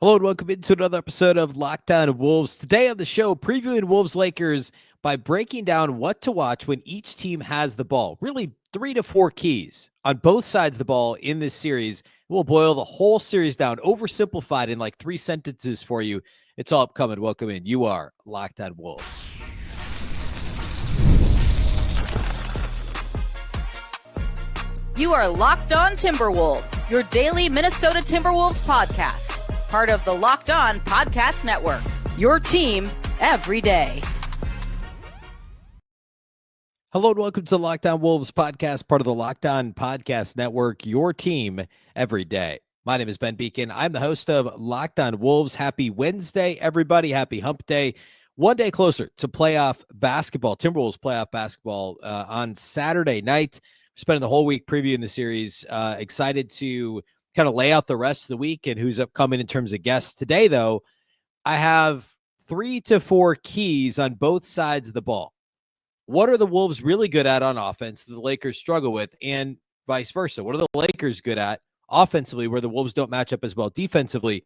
Hello and welcome into another episode of Lockdown Wolves. Today on the show, previewing Wolves Lakers by breaking down what to watch when each team has the ball. Really 3 to 4 keys on both sides of the ball in this series. We'll boil the whole series down, oversimplified in like 3 sentences for you. It's all upcoming. Welcome in. You are Lockdown Wolves. You are Locked On Timberwolves, your daily Minnesota Timberwolves podcast. Part of the Locked On Podcast Network, your team every day. Hello and welcome to the Lockdown Wolves podcast, part of the Locked On Podcast Network, your team every day. My name is Ben Beecken. I'm the host of Locked On Wolves. Happy Wednesday, everybody. Happy hump day. One day closer to playoff basketball, Timberwolves playoff basketball on Saturday night. We're spending the whole week previewing the series. Excited to kind of lay out the rest of the week and who's upcoming in terms of guests. Today, though, I have 3 to 4 keys on both sides of the ball. What are the Wolves really good at on offense that the Lakers struggle with, and vice versa? What are the Lakers good at offensively where the Wolves don't match up as well defensively?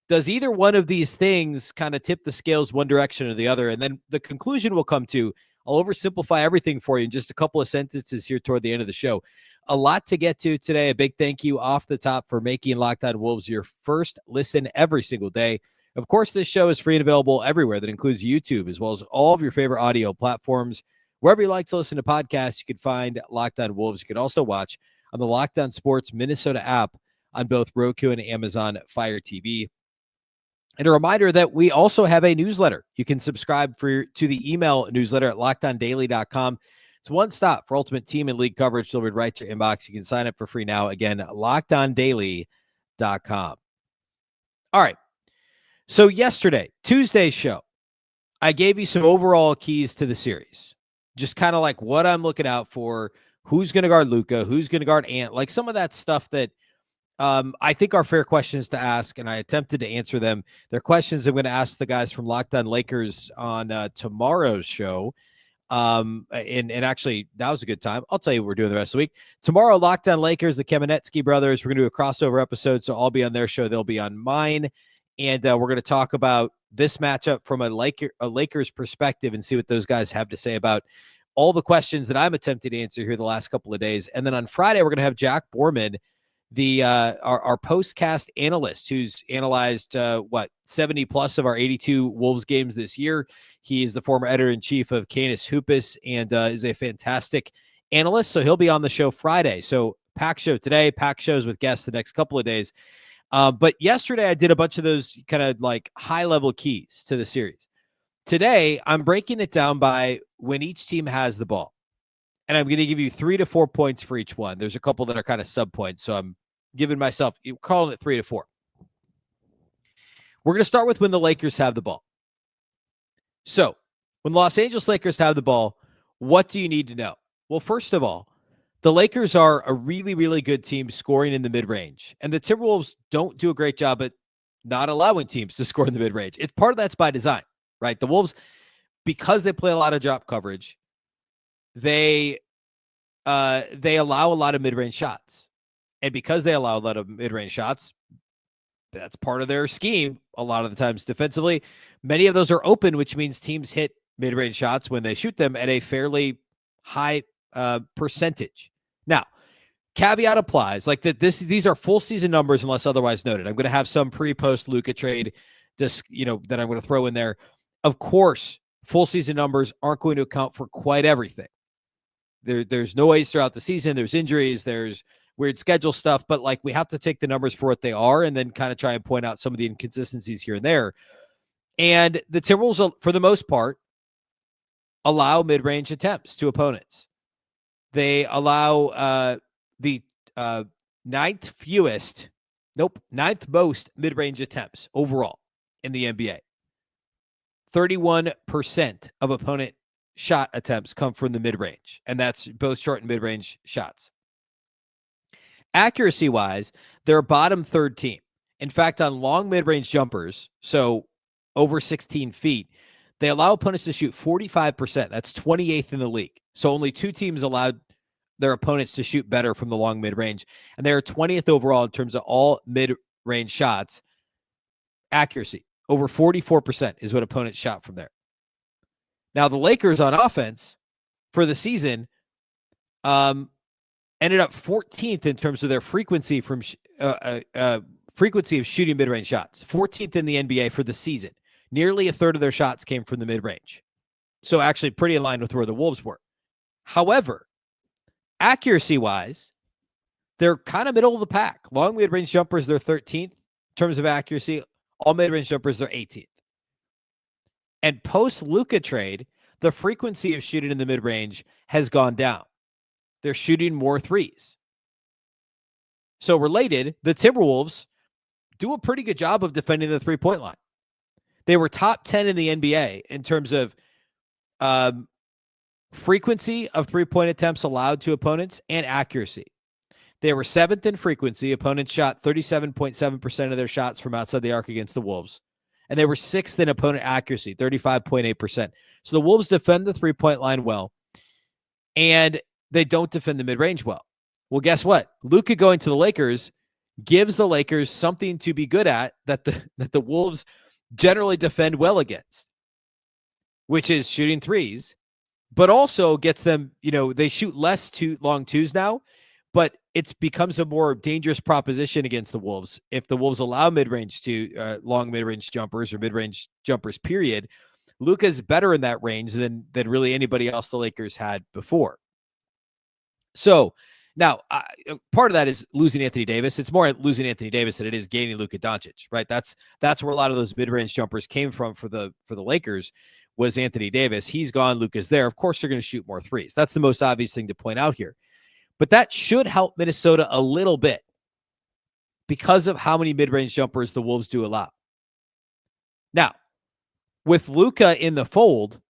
Does either one of these things kind of tip the scales one direction or the other? And then the conclusion we'll come to, I'll oversimplify everything for you in just a couple of sentences here toward the end of the show. A lot to get to today. A big thank you off the top for making Locked On Wolves your first listen every single day. Of course, this show is free and available everywhere. That includes YouTube, as well as all of your favorite audio platforms. Wherever you like to listen to podcasts, you can find Locked On Wolves. You can also watch on the Locked On Sports Minnesota app on both Roku and Amazon Fire TV. And a reminder that we also have a newsletter. You can subscribe to the email newsletter at lockedondaily.com. It's one stop for ultimate team and league coverage delivered right to your inbox. You can sign up for free now. Again, lockedondaily.com. All right. So yesterday, Tuesday's show, I gave you some overall keys to the series. Just kind of like what I'm looking out for, who's going to guard Luka, who's going to guard Ant, like some of that stuff that I think are fair questions to ask, and I attempted to answer them. They're questions I'm going to ask the guys from Locked On Lakers on tomorrow's show. And actually, that was a good time. I'll tell you what we're doing the rest of the week. Tomorrow, Locked On Lakers, the Kamenetsky brothers, we're going to do a crossover episode, so I'll be on their show. They'll be on mine, and we're going to talk about this matchup from a Lakers perspective and see what those guys have to say about all the questions that I'm attempting to answer here the last couple of days. And then on Friday, we're going to have Jack Borman, our postcast analyst, who's analyzed 70 plus of our 82 Wolves games this year. He is the former editor-in-chief of Canis Hoopus and is a fantastic analyst. So he'll be on the show Friday. So pack show today, pack shows with guests the next couple of days. But yesterday I did a bunch of those kind of like high-level keys to the series. Today I'm breaking it down by when each team has the ball. And I'm going to give you 3 to 4 points for each one. There's a couple that are kind of sub points. So I'm giving myself, calling it 3 to 4. We're going to start with when the Lakers have the ball. So when the Los Angeles Lakers have the ball, what do you need to know? Well, first of all, the Lakers are a really, really good team scoring in the mid-range. And the Timberwolves don't do a great job at not allowing teams to score in the mid-range. It's part of that's by design, right? The Wolves, because they play a lot of drop coverage, they allow a lot of mid-range shots. And because they allow a lot of mid-range shots, that's part of their scheme a lot of the times defensively. Many of those are open, which means teams hit mid-range shots when they shoot them at a fairly high percentage. Now, caveat applies. Like these are full season numbers unless otherwise noted. I'm going to have some pre-post Luka trade that I'm going to throw in there. Of course, full season numbers aren't going to account for quite everything. There's noise throughout the season. There's injuries. There's weird schedule stuff. But like we have to take the numbers for what they are and then kind of try and point out some of the inconsistencies here and there. And the Timberwolves, for the most part, allow mid-range attempts to opponents. They allow the ninth most mid-range attempts overall in the NBA. 31% of opponent shot attempts come from the mid-range, and that's both short and mid-range shots. Accuracy-wise, they're a bottom third team. In fact, on long mid-range jumpers, so over 16 feet, they allow opponents to shoot 45%. That's 28th in the league. So only 2 teams allowed their opponents to shoot better from the long mid-range. And they're 20th overall in terms of all mid-range shots. accuracy. Over 44% is what opponents shot from there. Now, the Lakers on offense for the season ended up 14th in terms of their frequency from frequency of shooting mid-range shots. 14th in the NBA for the season. Nearly a third of their shots came from the mid-range. So actually pretty aligned with where the Wolves were. However, accuracy-wise, they're kind of middle of the pack. Long mid-range jumpers, they're 13th in terms of accuracy. All mid-range jumpers, they're 18th. And post-Luka trade, the frequency of shooting in the mid-range has gone down. They're shooting more threes. So related, the Timberwolves do a pretty good job of defending the three-point line. They were top 10 in the NBA in terms of frequency of three-point attempts allowed to opponents and accuracy. They were 7th in frequency. Opponents shot 37.7% of their shots from outside the arc against the Wolves. And they were 6th in opponent accuracy, 35.8%. So the Wolves defend the three-point line well, and they don't defend the mid-range well. Well, guess what? Luka going to the Lakers gives the Lakers something to be good at that the Wolves generally defend well against, which is shooting threes, but also gets them, they shoot less long twos now, but it becomes a more dangerous proposition against the Wolves. If the Wolves allow mid-range to long mid-range jumpers or mid-range jumpers, period, Luka's better in that range than really anybody else the Lakers had before. So now part of that is losing Anthony Davis. It's more losing Anthony Davis than it is gaining Luka Doncic, right? That's where a lot of those mid-range jumpers came from for the Lakers was Anthony Davis. He's gone. Luka's there. Of course, they're going to shoot more threes. That's the most obvious thing to point out here. But that should help Minnesota a little bit because of how many mid-range jumpers the Wolves do allow. Now, with Luka in the fold,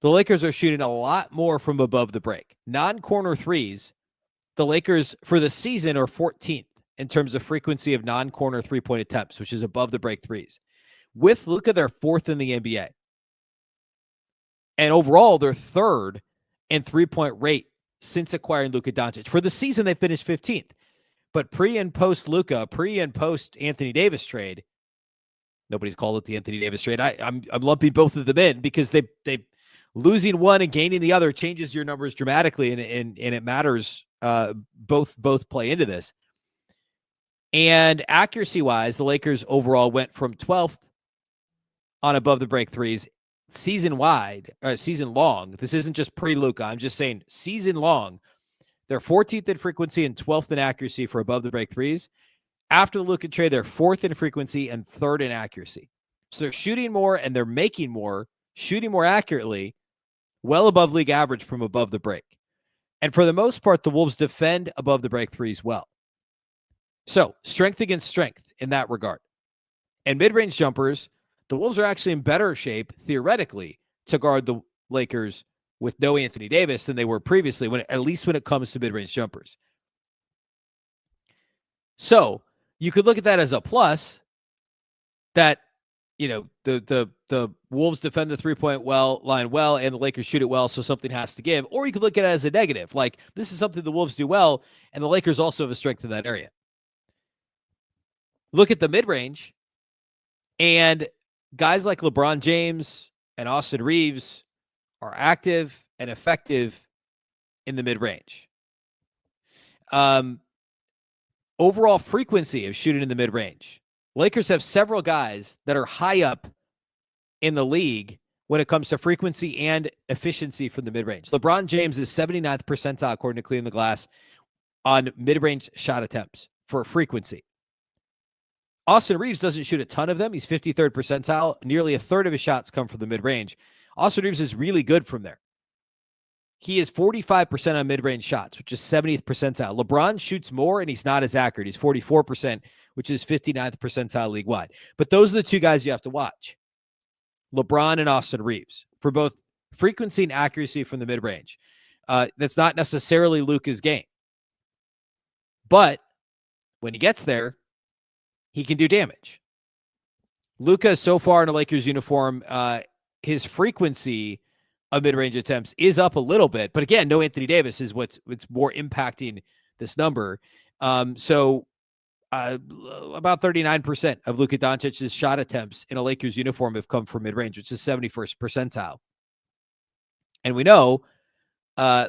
the Lakers are shooting a lot more from above the break. Non-corner threes, the Lakers for the season are 14th in terms of frequency of non-corner three-point attempts, which is above the break threes. With Luka, they're 4th in the NBA. And overall, they're 3rd in three-point rate since acquiring Luka Doncic. For the season, they finished 15th. But pre and post Luka, pre and post Anthony Davis trade, nobody's called it the Anthony Davis trade. I'm lumping both of them in because they losing one and gaining the other changes your numbers dramatically, and it matters. Both play into this. And accuracy-wise, the Lakers overall went from 12th on above the break threes season long. This isn't just pre-Luka. I'm just saying season long. They're 14th in frequency and 12th in accuracy for above the break threes. After the Luka trade, they're 4th in frequency and 3rd in accuracy. So they're shooting more and they're making more, shooting more accurately, well above league average from above the break. And for the most part, the Wolves defend above the break threes well. So strength against strength in that regard. And mid-range jumpers, the Wolves are actually in better shape, theoretically, to guard the Lakers with no Anthony Davis than they were previously, at least when it comes to mid-range jumpers. So you could look at that as a plus, that the Wolves defend the three-point line well, and the Lakers shoot it well, so something has to give. Or you could look at it as a negative, like this is something the Wolves do well, and the Lakers also have a strength in that area. Look at the mid-range, and guys like LeBron James and Austin Reeves are active and effective in the mid-range. Overall frequency of shooting in the mid-range. Lakers have several guys that are high up in the league when it comes to frequency and efficiency from the mid-range. LeBron James is 79th percentile, according to Clean the Glass, on mid-range shot attempts for frequency. Austin Reeves doesn't shoot a ton of them. He's 53rd percentile. Nearly a third of his shots come from the mid-range. Austin Reeves is really good from there. He is 45% on mid-range shots, which is 70th percentile. LeBron shoots more, and he's not as accurate. He's 44%, which is 59th percentile league-wide. But those are the two guys you have to watch. LeBron and Austin Reeves for both frequency and accuracy from the mid-range. That's not necessarily Luka's game. But when he gets there, he can do damage. Luka, so far in a Lakers uniform, his frequency of mid-range attempts is up a little bit. But again, no Anthony Davis is what's more impacting this number. So about 39% of Luka Doncic's shot attempts in a Lakers uniform have come from mid-range, which is 71st percentile. And we know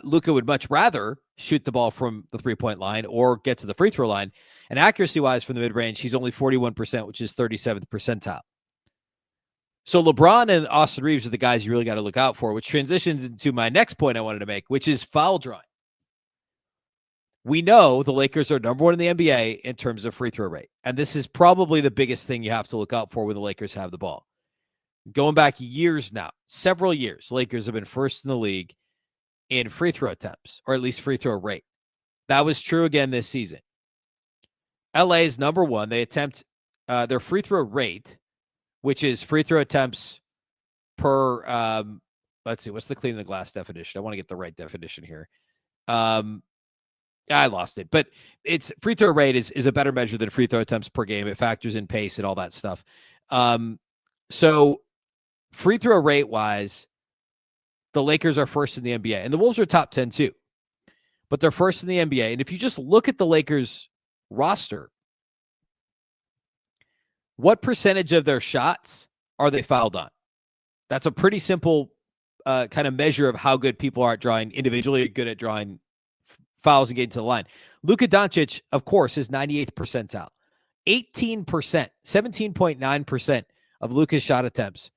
Luka would much rather shoot the ball from the three-point line or get to the free throw line. And accuracy-wise from the mid-range, he's only 41%, which is 37th percentile. So LeBron and Austin Reeves are the guys you really got to look out for, which transitions into my next point I wanted to make, which is foul drawing. We know the Lakers are number one in the NBA in terms of free throw rate. And this is probably the biggest thing you have to look out for when the Lakers have the ball. Going back years now, several years, Lakers have been first in the league in free throw attempts, or at least free throw rate. That was true again this season. LA is number one. They attempt their free throw rate, which is free throw attempts per, let's see, what's the cleaning the glass definition? I want to get the right definition here. I lost it, but it's free throw rate is a better measure than free throw attempts per game. It factors in pace and all that stuff. So free throw rate wise, the Lakers are first in the NBA, and the Wolves are top 10 too, but they're first in the NBA. And if you just look at the Lakers roster, what percentage of their shots are they fouled on? That's a pretty simple kind of measure of how good people are at drawing, individually good at drawing fouls and getting to the line. Luka Doncic, of course, is 98th percentile. 18%, 17.9% of Luka's shot attempts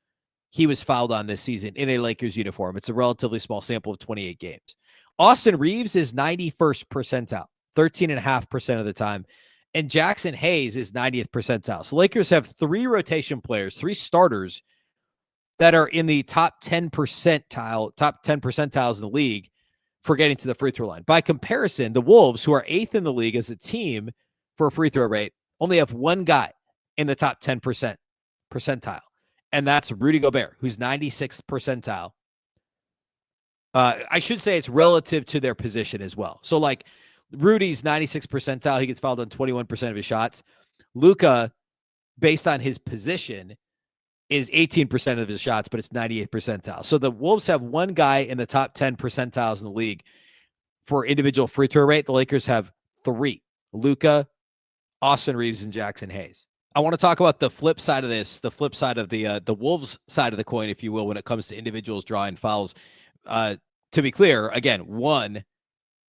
he was fouled on this season in a Lakers uniform. It's a relatively small sample of 28 games. Austin Reeves is 91st percentile, 13.5% of the time. And Jackson Hayes is 90th percentile. So Lakers have three rotation players, three starters that are in the top 10 percentiles in the league for getting to the free throw line. By comparison, the Wolves, who are 8th in the league as a team for a free throw rate, only have one guy in the top 10 percentile. And that's Rudy Gobert, who's 96th percentile. I should say it's relative to their position as well. So like Rudy's 96th percentile. He gets fouled on 21% of his shots. Luka, based on his position, is 18% of his shots, but it's 98th percentile. So the Wolves have one guy in the top 10 percentiles in the league for individual free throw rate. The Lakers have three: Luka, Austin Reeves, and Jackson Hayes. I want to talk about the flip side of this, the flip side of the Wolves side of the coin, if you will, when it comes to individuals drawing fouls. To be clear, again, one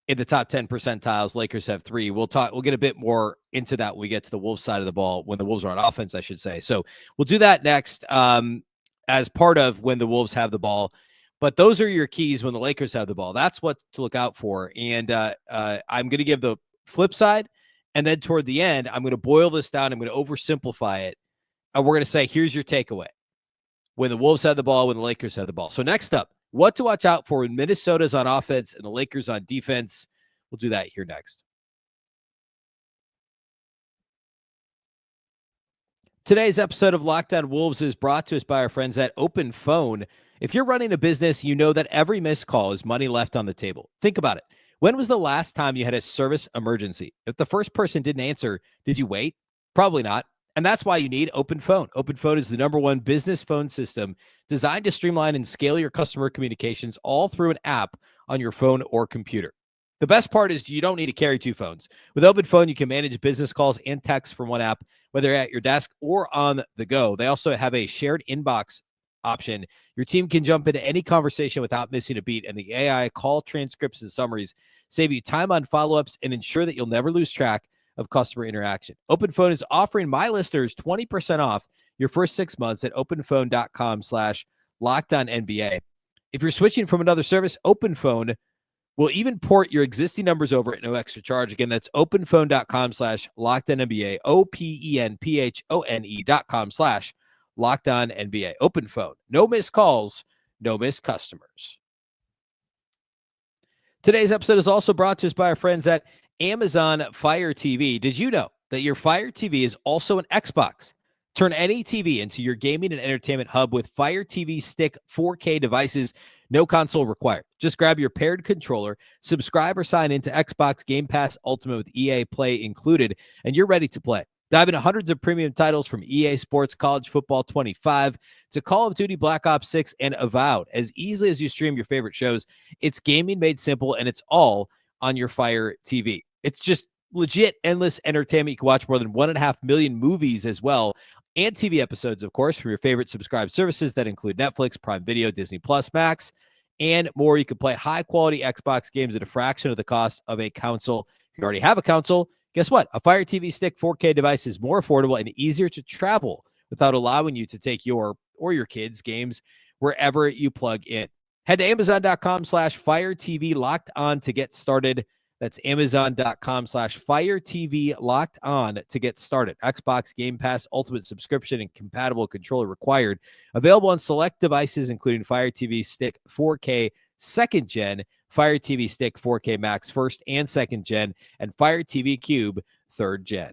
in the top 10 percentiles. Lakers have three. We'll get a bit more into that when we get to the Wolves side of the ball, when the Wolves are on offense, I should say. So we'll do that next as part of when the Wolves have the ball. But those are your keys when the Lakers have the ball. That's what to look out for. And I'm going to give the flip side. And then toward the end, I'm going to boil this down. I'm going to oversimplify it. And we're going to say, here's your takeaway when the Wolves have the ball, when the Lakers have the ball. So next up, what to watch out for when Minnesota's on offense and the Lakers on defense. We'll do that here next. Today's episode of Locked On Wolves is brought to us by our friends at Open Phone. If you're running a business, you know that every missed call is money left on the table. Think about it. When was the last time you had a service emergency? If the first person didn't answer, did you wait? Probably not. And that's why you need Open Phone. Open Phone is the #1 business phone system designed to streamline and scale your customer communications all through an app on your phone or computer. The best part is you don't need to carry two phones. With Open Phone, you can manage business calls and texts from one app, whether at your desk or on the go. They also have a shared inbox option. Your team can jump into any conversation without missing a beat, and the AI call transcripts and summaries save you time on follow-ups and ensure that you'll never lose track of customer interaction. Open Phone is offering my listeners 20% off your first 6 months at openphone.com/LockedOnNBA. If you're switching from another service, Open Phone will even port your existing numbers over at no extra charge. Again, that's openphone.com/LockedOnNBA, openphone.com/LockedOnNBA. Open Phone. No missed calls, no missed customers. Today's episode is also brought to us by our friends at Amazon Fire TV. Did you know that your Fire TV is also an Xbox? Turn any TV into your gaming and entertainment hub with Fire TV Stick 4K devices. No console required. Just grab your paired controller, subscribe or sign into Xbox Game Pass Ultimate with EA Play included, and you're ready to play. Dive into hundreds of premium titles from EA Sports College Football 25 to Call of Duty Black Ops 6 and Avowed. As easily as you stream your favorite shows, it's gaming made simple, and it's all on your Fire TV. It's just legit endless entertainment. You can watch more than 1.5 million movies as well, and TV episodes, of course, from your favorite subscribed services that include Netflix, Prime Video, Disney Plus, Max, and more. You can play high-quality Xbox games at a fraction of the cost of a console. If you already have a console, guess what? A Fire TV Stick 4K device is more affordable and easier to travel without allowing you to take your or your kids' games wherever you plug in. Head to Amazon.com/Fire TV Locked On to get started. That's Amazon.com/Fire TV Locked On to get started. Xbox Game Pass Ultimate subscription and compatible controller required. Available on select devices, including Fire TV Stick 4K 2nd Gen, Fire TV Stick 4K Max 1st and 2nd Gen, and Fire TV Cube 3rd Gen.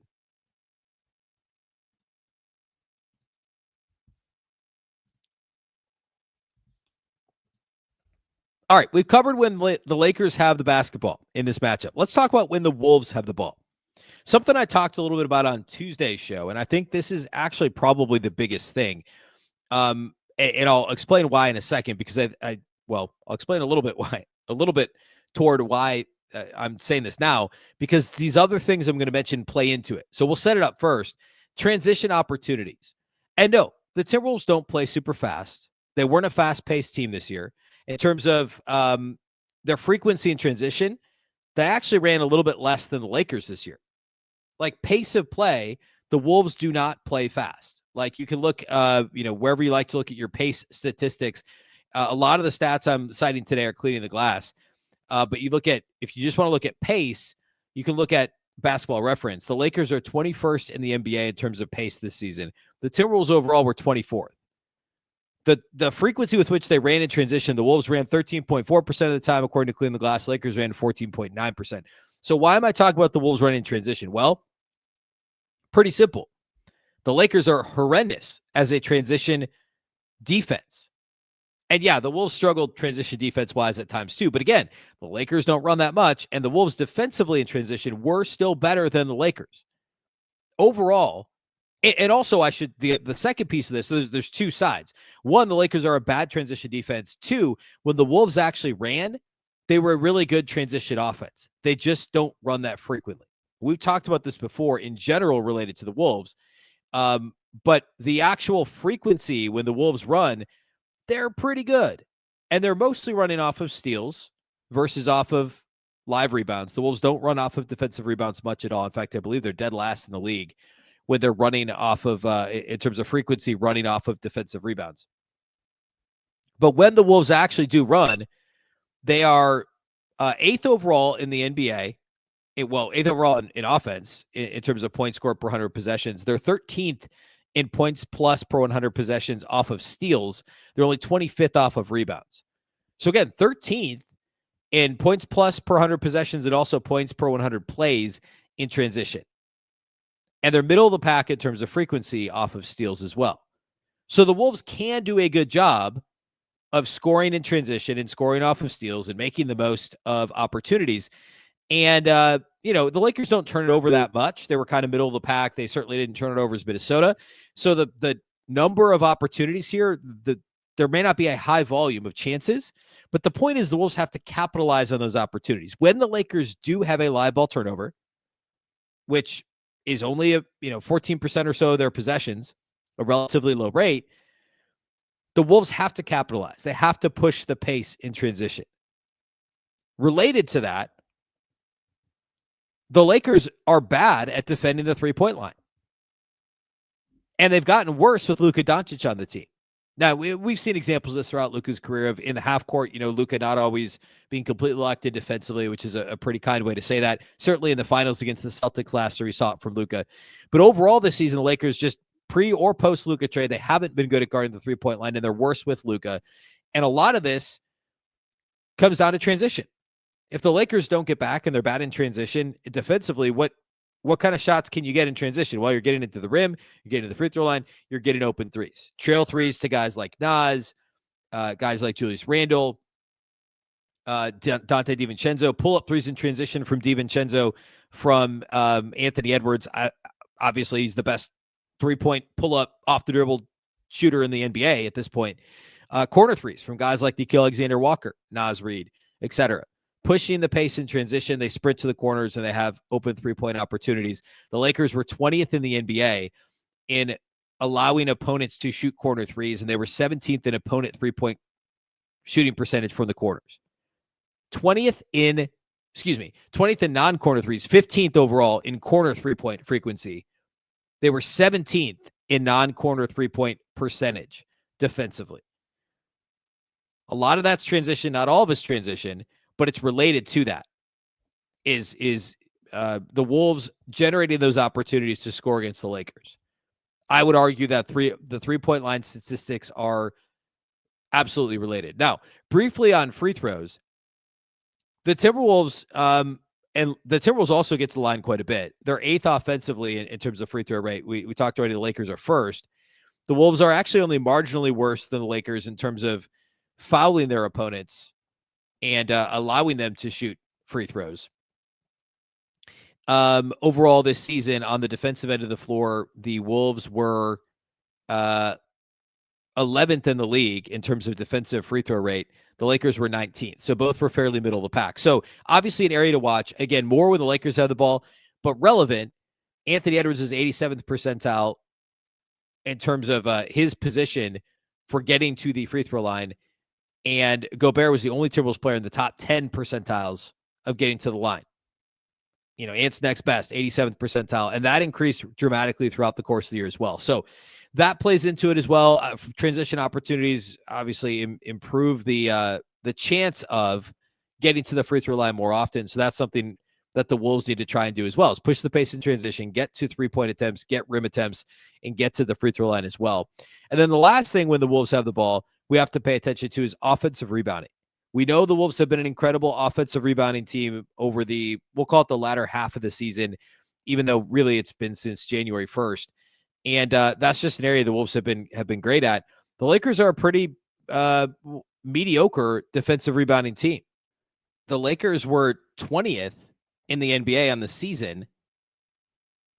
All right, we've covered when the Lakers have the basketball in this matchup. Let's talk about when the Wolves have the ball. Something I talked a little bit about on Tuesday's show, and I think this is actually probably the biggest thing. And I'll explain why in a second, because I'll explain a little bit toward why I'm saying this now, because these other things I'm going to mention play into it. So we'll set it up first. Transition opportunities. And no, the Timberwolves don't play super fast. They weren't a fast-paced team this year. In terms of their frequency in transition, they actually ran a little bit less than the Lakers this year. Like pace of play, the Wolves do not play fast. Like you can look, wherever you like to look at your pace statistics. A lot of the stats I'm citing today are cleaning the glass. But if you just want to look at pace, you can look at Basketball Reference. The Lakers are 21st in the NBA in terms of pace this season. The Timberwolves overall were 24th. The frequency with which they ran in transition, the Wolves ran 13.4% of the time, according to Clean the Glass. Lakers ran 14.9%. So why am I talking about the Wolves running in transition? Well, pretty simple. The Lakers are horrendous as a transition defense. And yeah, the Wolves struggled transition defense-wise at times too. But again, the Lakers don't run that much, and the Wolves defensively in transition were still better than the Lakers. Overall, and also the second piece of this, so there's two sides. One, the Lakers are a bad transition defense. Two, when the Wolves actually ran, they were a really good transition offense. They just don't run that frequently. We've talked about this before in general related to the Wolves. But the actual frequency when the Wolves run, they're pretty good. And they're mostly running off of steals versus off of live rebounds. The Wolves don't run off of defensive rebounds much at all. In fact, I believe they're dead last in the league when they're running off of, in terms of frequency, running off of defensive rebounds. But when the Wolves actually do run, they are 8th overall in the NBA. 8th overall in offense in terms of points scored per 100 possessions. They're 13th in points plus per 100 possessions off of steals. They're only 25th off of rebounds. So again, 13th in points plus per 100 possessions and also points per 100 plays in transition. And they're middle of the pack in terms of frequency off of steals as well. So the Wolves can do a good job of scoring in transition and scoring off of steals and making the most of opportunities. And, the Lakers don't turn it over that much. They were kind of middle of the pack. They certainly didn't turn it over as Minnesota. So the number of opportunities here, there may not be a high volume of chances, but the point is the Wolves have to capitalize on those opportunities. When the Lakers do have a live ball turnover, which is only 14% or so of their possessions, a relatively low rate, the Wolves have to capitalize. They have to push the pace in transition. Related to that, the Lakers are bad at defending the three-point line. And they've gotten worse with Luka Doncic on the team. Now, we've seen examples of this throughout Luka's career of in the half court, Luka not always being completely locked in defensively, which is a pretty kind way to say that. Certainly in the finals against the Celtics last year, we saw it from Luka. But overall this season, the Lakers just pre or post Luka trade, they haven't been good at guarding the three-point line, and they're worse with Luka. And a lot of this comes down to transition. If the Lakers don't get back and they're bad in transition defensively, what kind of shots can you get in transition? Well, you're getting into the rim, you're getting to the free throw line, you're getting open threes. Trail threes to guys like Nas, guys like Julius Randle, Dante DiVincenzo, pull-up threes in transition from DiVincenzo, from Anthony Edwards. Obviously, he's the best three-point pull-up off-the-dribble shooter in the NBA at this point. Corner threes from guys like Nickeil Alexander-Walker, Nas Reid, etc. pushing the pace in transition. They sprint to the corners and they have open 3-point opportunities. The Lakers were 20th in the NBA in allowing opponents to shoot corner threes, and they were 17th in opponent 3-point shooting percentage from the corners. 20th in non-corner threes, 15th overall in corner 3-point frequency. They were 17th in non-corner 3-point percentage defensively. A lot of that's transition, not all of it's transition, but it's related to that. Is the Wolves generating those opportunities to score against the Lakers? I would argue that the 3-point line statistics are absolutely related. Now, briefly on free throws, the Timberwolves and the Timberwolves also get to the line quite a bit. They're 8th offensively in terms of free throw rate. We talked already. The Lakers are 1st. The Wolves are actually only marginally worse than the Lakers in terms of fouling their opponents and allowing them to shoot free throws. Overall this season on the defensive end of the floor, the Wolves were 11th in the league in terms of defensive free throw rate. The Lakers were 19th. So both were fairly middle of the pack. So obviously an area to watch. Again, more when the Lakers have the ball, but relevant. Anthony Edwards is 87th percentile in terms of his position for getting to the free throw line. And Gobert was the only Timberwolves player in the top 10 percentiles of getting to the line. You know, Ant's next best, 87th percentile. And that increased dramatically throughout the course of the year as well. So that plays into it as well. Transition opportunities obviously improve the chance of getting to the free throw line more often. So that's something that the Wolves need to try and do as well, is push the pace in transition, get to 3-point attempts, get rim attempts, and get to the free throw line as well. And then the last thing when the Wolves have the ball, we have to pay attention to is offensive rebounding. We know the Wolves have been an incredible offensive rebounding team over we'll call it the latter half of the season, even though really it's been since January 1st. And that's just an area the Wolves have been great at. The Lakers are a pretty mediocre defensive rebounding team. The Lakers were 20th in the NBA on the season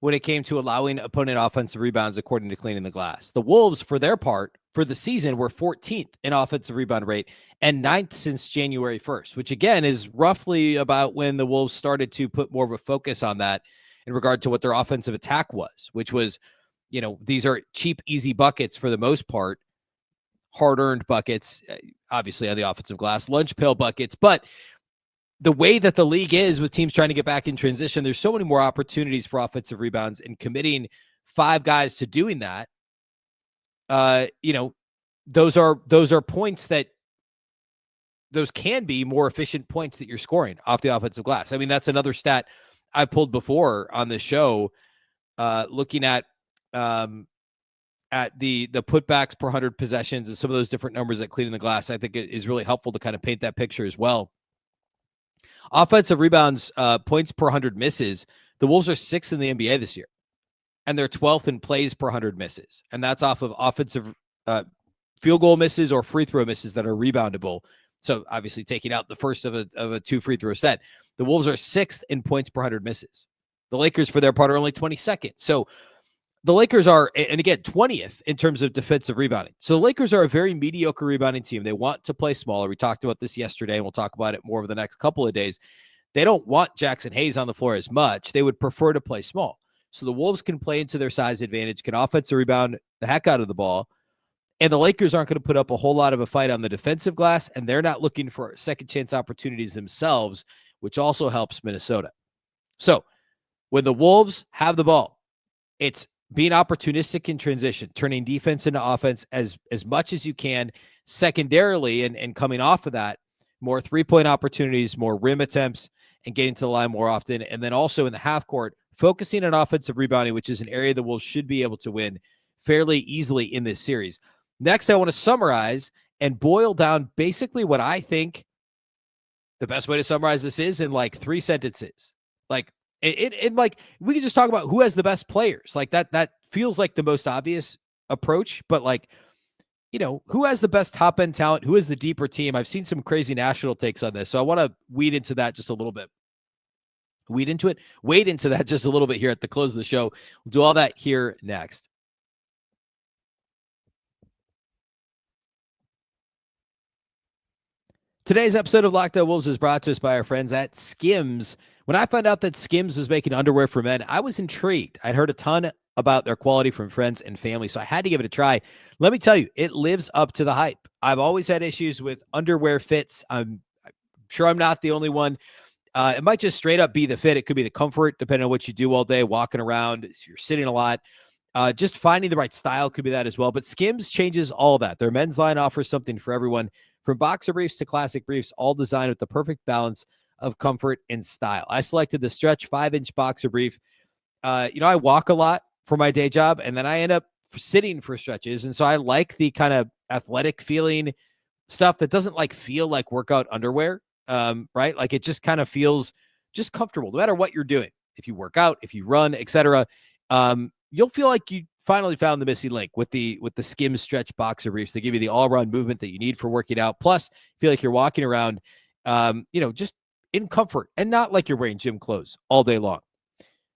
when it came to allowing opponent offensive rebounds according to Cleaning the Glass. The Wolves, for their part, for the season, were 14th in offensive rebound rate and 9th since January 1st, which again is roughly about when the Wolves started to put more of a focus on that in regard to what their offensive attack was, which was, you know, these are cheap, easy buckets for the most part, hard-earned buckets, obviously on the offensive glass, lunch pail buckets. But the way that the league is with teams trying to get back in transition, there's so many more opportunities for offensive rebounds, and committing 5 guys to doing that, you know, those are points that those can be more efficient points that you're scoring off the offensive glass. I mean, that's another stat I pulled before on this show, looking at the putbacks per 100 possessions and some of those different numbers that Cleaning the Glass. I think it is really helpful to kind of paint that picture as well. Offensive rebounds, points per 100 misses. The Wolves are 6th in the NBA this year, and they're 12th in plays per 100 misses. And that's off of offensive field goal misses or free throw misses that are reboundable. So obviously taking out the first of a 2 free throw set. The Wolves are 6th in points per 100 misses. The Lakers, for their part, are only 22nd. So the Lakers are, and again, 20th in terms of defensive rebounding. So the Lakers are a very mediocre rebounding team. They want to play smaller. We talked about this yesterday, and we'll talk about it more over the next couple of days. They don't want Jackson Hayes on the floor as much. They would prefer to play small. So the Wolves can play into their size advantage, can offensive rebound the heck out of the ball, and the Lakers aren't going to put up a whole lot of a fight on the defensive glass, and they're not looking for second chance opportunities themselves, which also helps Minnesota. So when the Wolves have the ball, it's being opportunistic in transition, turning defense into offense as much as you can. Secondarily, and coming off of that, more 3-point opportunities, more rim attempts, and getting to the line more often. And then also in the half court, focusing on offensive rebounding, which is an area the Wolves should be able to win fairly easily in this series. Next, I want to summarize and boil down basically what I think the best way to summarize this is in like 3 sentences. Like, it like, we can just talk about who has the best players. Like that feels like the most obvious approach, but like, you know, who has the best top end talent? Who is the deeper team? I've seen some crazy national takes on this. So I want to wade into that just a little bit. Wade into that just a little bit here at the close of the show. We'll do all that here next. Today's episode of Locked On Wolves is brought to us by our friends at Skims. When I found out that Skims was making underwear for men, I was intrigued. I'd heard a ton about their quality from friends and family, so I had to give it a try. Let me tell you, it lives up to the hype. I've always had issues with underwear fits. I'm sure I'm not the only one. It might just straight up be the fit. It could be the comfort, depending on what you do all day, walking around, if you're sitting a lot. Just finding the right style could be that as well. But Skims changes all that. Their men's line offers something for everyone, from boxer briefs to classic briefs, all designed with the perfect balance of comfort and style. I selected the Stretch 5-inch boxer brief. I walk a lot for my day job, and then I end up sitting for stretches. And so I like the kind of athletic feeling stuff that doesn't feel like workout underwear, right? Like it just kind of feels just comfortable no matter what you're doing. If you work out, if you run, etc., you'll feel like you finally found the missing link with the Skims Stretch boxer briefs. They give you the all-around movement that you need for working out. Plus, feel like you're walking around, just in comfort and not like you're wearing gym clothes all day long.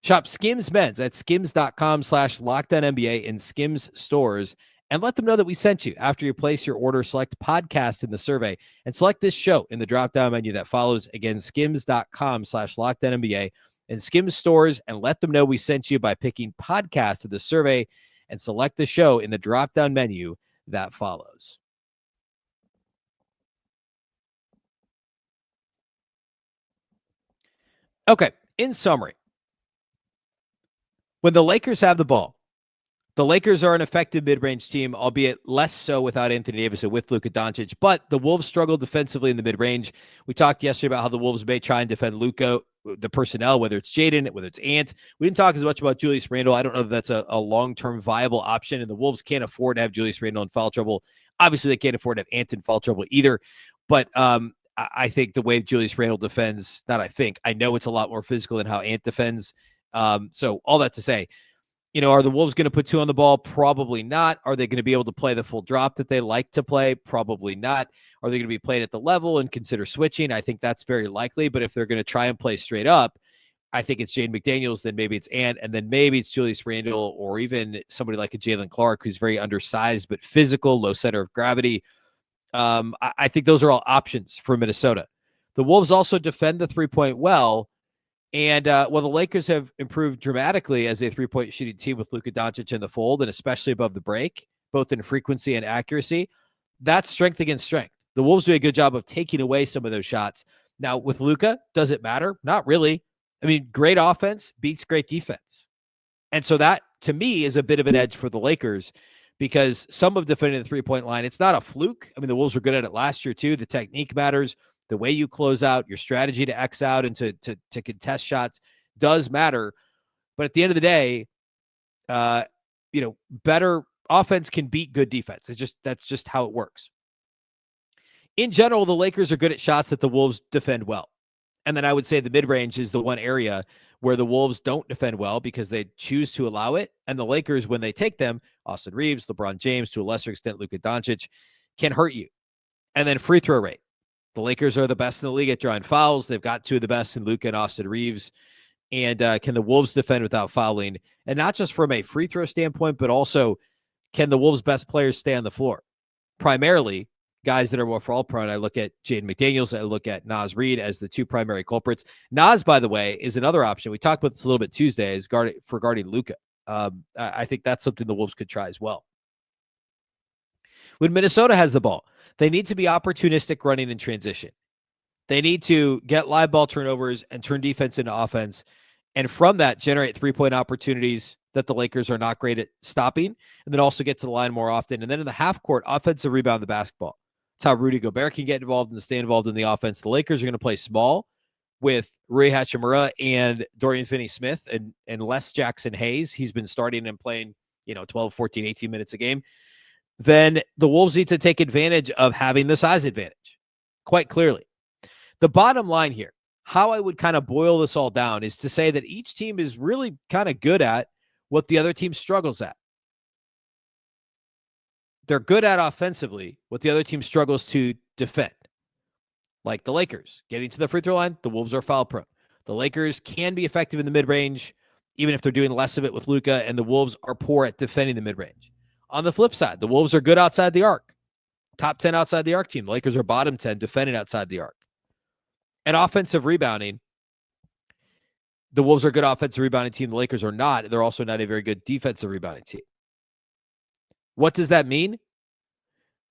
Shop Skims Men's at skims.com/LockedOnNBA in Skims stores and let them know that we sent you. After you place your order, select podcast in the survey and select this show in the drop-down menu that follows. Again, skims.com/LockedOnNBA and Skims stores, and let them know we sent you by picking podcast in the survey and select the show in the drop-down menu that follows. Okay, in summary, when the Lakers have the ball, the Lakers are an effective mid-range team, albeit less so without Anthony Davis and with Luka Doncic, but the Wolves struggle defensively in the mid-range. We talked yesterday about how the Wolves may try and defend Luka, the personnel, whether it's Jaden, whether it's Ant. We didn't talk as much about Julius Randle. I don't know if that's a long-term viable option, and the Wolves can't afford to have Julius Randle in foul trouble. Obviously, they can't afford to have Ant in foul trouble either, but I think the way Julius Randle defends, I know it's a lot more physical than how Ant defends. So all that to say, are the Wolves going to put two on the ball? Probably not. Are they going to be able to play the full drop that they like to play? Probably not. Are they going to be played at the level and consider switching? I think that's very likely. But if they're going to try and play straight up, I think it's Jaden McDaniels, then maybe it's Ant, and then maybe it's Julius Randle, or even somebody like a Jalen Clark, who's very undersized but physical, low center of gravity. I think those are all options for Minnesota. The Wolves also defend the three-point well. And while the Lakers have improved dramatically as a three-point shooting team with Luka Doncic in the fold, and especially above the break, both in frequency and accuracy, that's strength against strength. The Wolves do a good job of taking away some of those shots. Now, with Luka, does it matter? Not really. I mean, great offense beats great defense. And so that, to me, is a bit of an edge for the Lakers, because some of defending the three-point line, it's not a fluke. I mean, the Wolves were good at it last year, too. The technique matters. The way you close out, your strategy to X out and to contest shots does matter. But at the end of the day, better offense can beat good defense. That's just how it works. In general, the Lakers are good at shots that the Wolves defend well. And then I would say the mid-range is the one area where the Wolves don't defend well because they choose to allow it. And the Lakers, when they take them, Austin Reeves, LeBron James, to a lesser extent, Luka Doncic, can hurt you. And then free throw rate. The Lakers are the best in the league at drawing fouls. They've got two of the best in Luka and Austin Reeves. And can the Wolves defend without fouling? And not just from a free throw standpoint, but also can the Wolves' best players stay on the floor? Primarily, guys that are more foul prone. I look at Jaden McDaniels. I look at Reid as the two primary culprits. Nas, by the way, is another option. We talked about this a little bit Tuesday, is guarding Luka. I think that's something the Wolves could try as well. When Minnesota has the ball, they need to be opportunistic running in transition. They need to get live ball turnovers and turn defense into offense. And from that, generate three-point opportunities that the Lakers are not great at stopping, and then also get to the line more often. And then in the half court, offensive rebound the basketball. That's how Rudy Gobert can get involved and stay involved in the offense. The Lakers are going to play small with Rui Hachimura and Dorian Finney-Smith and less Jackson Hayes. He's been starting and playing, 12, 14, 18 minutes a game. Then the Wolves need to take advantage of having the size advantage, quite clearly. The bottom line here, how I would kind of boil this all down, is to say that each team is really kind of good at what the other team struggles at. They're good at offensively what the other team struggles to defend. Like the Lakers, getting to the free throw line, the Wolves are foul prone. The Lakers can be effective in the mid-range, even if they're doing less of it with Luka, and the Wolves are poor at defending the mid-range. On the flip side, the Wolves are good outside the arc. top 10 outside the arc team. The Lakers are bottom 10 defending outside the arc. And offensive rebounding, the Wolves are a good offensive rebounding team. The Lakers are not. They're also not a very good defensive rebounding team. What does that mean?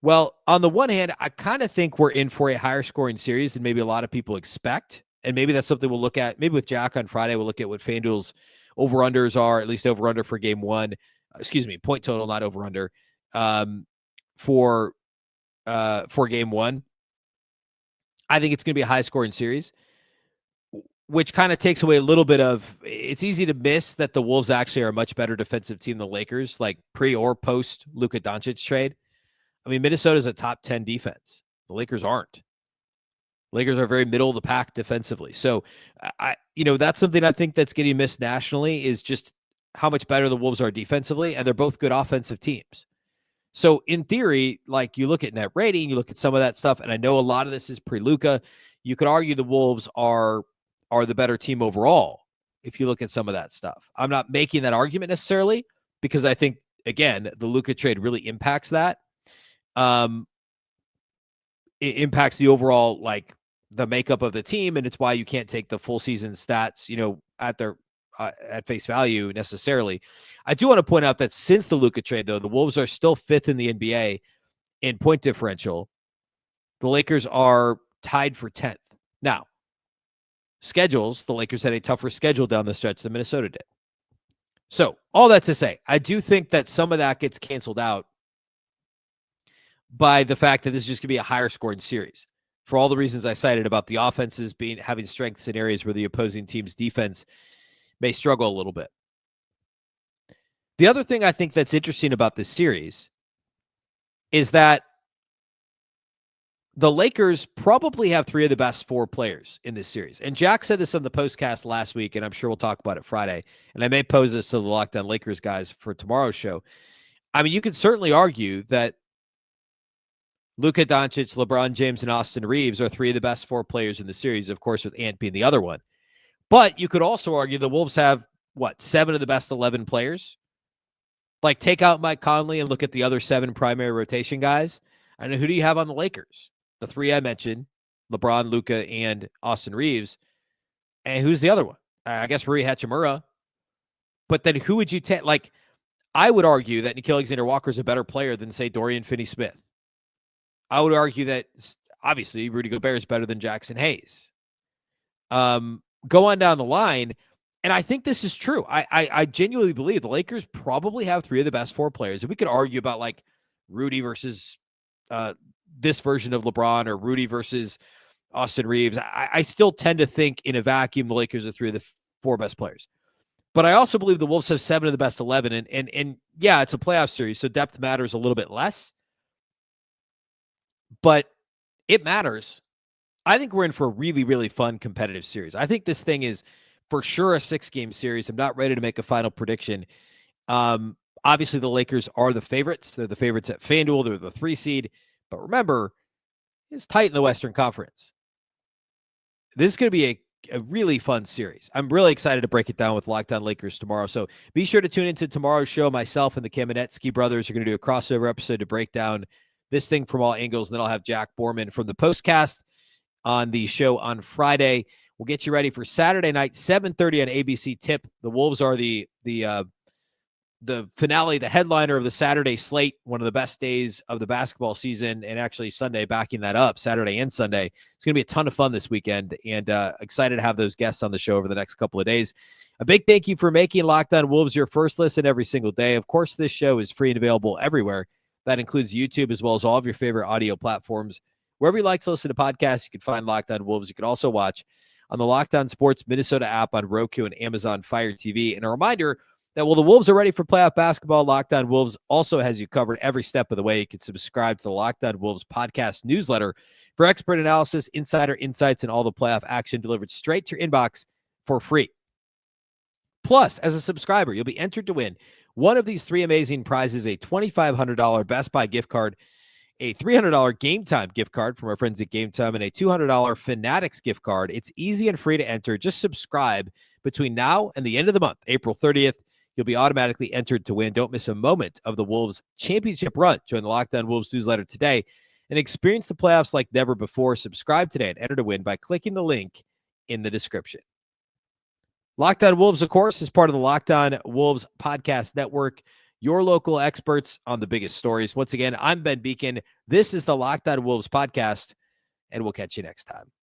Well, on the one hand, I kind of think we're in for a higher scoring series than maybe a lot of people expect. And maybe that's something we'll look at. Maybe with Jack on Friday, we'll look at what FanDuel's over-unders are, at least over-under for game one. Point total, not over-under, for game one. I think it's going to be a high-scoring series, which kind of takes away a little bit of, it's easy to miss that the Wolves actually are a much better defensive team than the Lakers, like pre or post Luka Doncic trade. I mean, Minnesota's a top 10 defense. The Lakers aren't. Lakers are very middle of the pack defensively. So that's something I think that's getting missed nationally, is just how much better the Wolves are defensively, and they're both good offensive teams. So in theory, like, you look at net rating, you look at some of that stuff, and I know a lot of this is pre-Luka. You could argue the Wolves are the better team overall if you look at some of that stuff. I'm not making that argument necessarily, because I think, again, the Luka trade really impacts that. It impacts the overall, like, the makeup of the team, and it's why you can't take the full season stats, at face value necessarily. I do want to point out that since the Luka trade, though, the Wolves are still 5th in the NBA in point differential. The Lakers are tied for 10th. Now, schedules, the Lakers had a tougher schedule down the stretch than Minnesota did. So all that to say, I do think that some of that gets canceled out by the fact that this is just going to be a higher scoring series, for all the reasons I cited about the offenses having strengths in areas where the opposing team's defense may struggle a little bit. The other thing I think that's interesting about this series is that the Lakers probably have 3 of the best 4 players in this series. And Jack said this on the postcast last week, and I'm sure we'll talk about it Friday. And I may pose this to the Locked On Lakers guys for tomorrow's show. I mean, you could certainly argue that Luka Doncic, LeBron James, and Austin Reeves are 3 of the best 4 players in the series, of course, with Ant being the other one. But you could also argue the Wolves have, 7 of the best 11 players? Like, take out Mike Conley and look at the other 7 primary rotation guys. And who do you have on the Lakers? The 3 I mentioned, LeBron, Luka, and Austin Reeves. And who's the other one? I guess Rui Hachimura. But then who would you take? Like, I would argue that Nickeil Alexander-Walker is a better player than, say, Dorian Finney-Smith. I would argue that, obviously, Rudy Gobert is better than Jackson Hayes. Go on down the line, and I think this is true. I genuinely believe the Lakers probably have 3 of the best 4 players. And we could argue about, like, Rudy versus this version of LeBron, or Rudy versus Austin Reeves. I still tend to think in a vacuum the Lakers are 3 of the 4 best players. But I also believe the Wolves have 7 of the best 11. And yeah, it's a playoff series, so depth matters a little bit less. But it matters. I think we're in for a really, really fun competitive series. I think this thing is for sure a 6-game series. I'm not ready to make a final prediction. Obviously, the Lakers are the favorites. They're the favorites at FanDuel. They're the 3 seed. But remember, it's tight in the Western Conference. This is going to be a really fun series. I'm really excited to break it down with Locked On Lakers tomorrow. So be sure to tune into tomorrow's show. Myself and the Kamenetsky brothers are going to do a crossover episode to break down this thing from all angles. And then I'll have Jack Borman from the postcast on the show on Friday. We'll get you ready for Saturday night, 7:30 on ABC Tip. The Wolves are the finale, the headliner of the Saturday slate, one of the best days of the basketball season, and actually Sunday backing that up, Saturday and Sunday. It's going to be a ton of fun this weekend, and excited to have those guests on the show over the next couple of days. A big thank you for making Locked On Wolves your first listen every single day. Of course, this show is free and available everywhere. That includes YouTube, as well as all of your favorite audio platforms. Wherever you like to listen to podcasts, you can find Locked On Wolves. You can also watch on the Locked On Sports Minnesota app on Roku and Amazon Fire TV. And a reminder that while the Wolves are ready for playoff basketball, Locked On Wolves also has you covered every step of the way. You can subscribe to the Locked On Wolves podcast newsletter for expert analysis, insider insights, and all the playoff action delivered straight to your inbox for free. Plus, as a subscriber, you'll be entered to win one of these 3 amazing prizes: a $2,500 Best Buy gift card, a $300 Game Time gift card from our friends at Game Time, and a $200 Fanatics gift card. It's easy and free to enter. Just subscribe between now and the end of the month, April 30th. You'll be automatically entered to win. Don't miss a moment of the Wolves championship run. Join the Locked On Wolves newsletter today and experience the playoffs like never before. Subscribe today and enter to win by clicking the link in the description. Locked On Wolves, of course, is part of the Locked On Wolves podcast network, your local experts on the biggest stories. Once again, I'm Ben Beecken. This is the Locked On Wolves podcast, and we'll catch you next time.